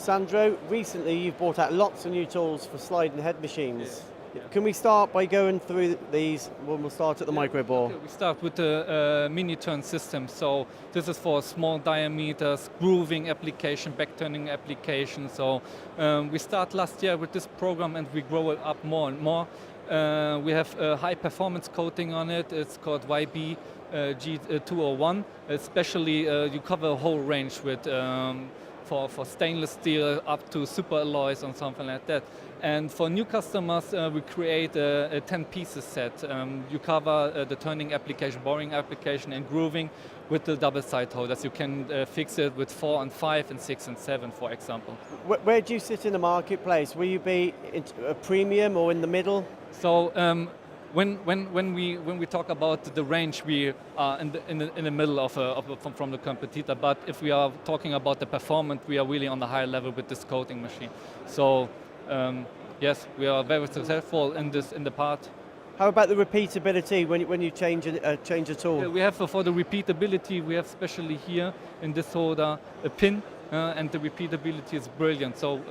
Sandro, recently you've brought out lots of new tools for sliding head machines. Yeah. Can we start by going through these? We'll start at the micro bore. Okay, we start with the mini turn system. So this is for small diameters, grooving application, back turning application. So we start last year with this program and we grow it up more and more. We have a high performance coating on it. It's called YB G201. Especially you cover a whole range with for stainless steel up to super alloys and something like that. And for new customers, we create a 10 pieces set. You cover the turning application, boring application, and grooving with the double side holders. You can fix it with 4 and 5 and 6 and 7, for example. Where do you sit in the marketplace? Will you be a premium or in the middle? So when we talk about the range, we are in the middle from the competitor. But if we are talking about the performance, we are really on the higher level with this coating machine. So yes, we are very successful in the part. How about the repeatability when you change a tool? Yeah, we have for the repeatability, we have especially here in this holder a pin. And the repeatability is brilliant. So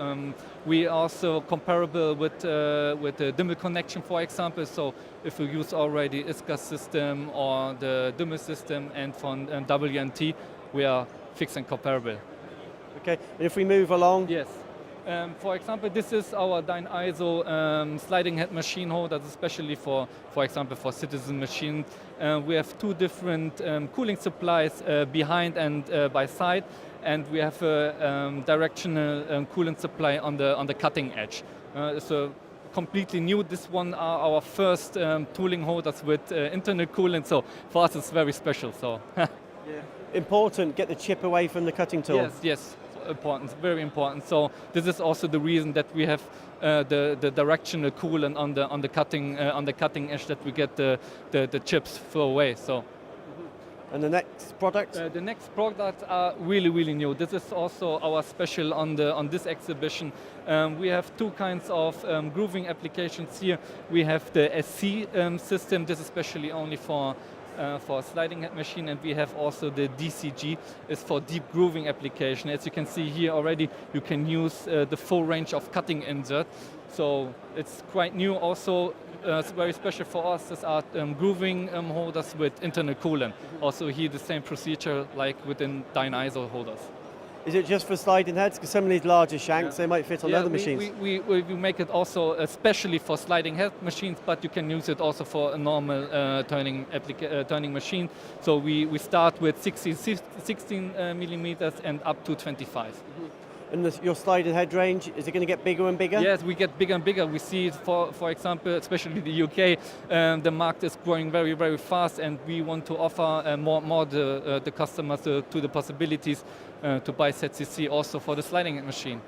we are also comparable with the Dimmel connection, for example. So if you use already ISCA system or the Dimmel system and from WNT, we are fixed and comparable. Okay, and if we move along? Yes. For example, this is our Dyne ISO sliding head machine holder, especially for example, for citizen machines. We have two different cooling supplies behind and by side, and we have a directional coolant supply on the cutting edge. So completely new. This one are our first tooling holders with internal coolant. So for us, it's very special. So yeah. Important. Get the chip away from the cutting tool. Yes. Yes. Important, very important. So this is also the reason that we have the directional coolant on the cutting edge, that we get the chips flow away. So. And the next product? The next products are really new. This is also our special on this exhibition. We have two kinds of grooving applications here. We have the SC system. This is especially only for a sliding head machine, and we have also the DCG, is for deep grooving application. As you can see here already, you can use the full range of cutting insert. So it's quite new. Also, it's very special for us. These are grooving holders with internal coolant. Also here the same procedure like within Dyne ISO holders. Is it just for sliding heads? Because some of these larger shanks, they might fit on other machines. We make it also especially for sliding head machines, but you can use it also for a normal turning machine. So we start with 16 millimeters and up to 25. And your sliding head range, is it going to get bigger and bigger? Yes, we get bigger and bigger. We see it, for example, especially the UK, the market is growing very fast, and we want to offer more the customers to the possibilities to buy ZCC also for the sliding machine.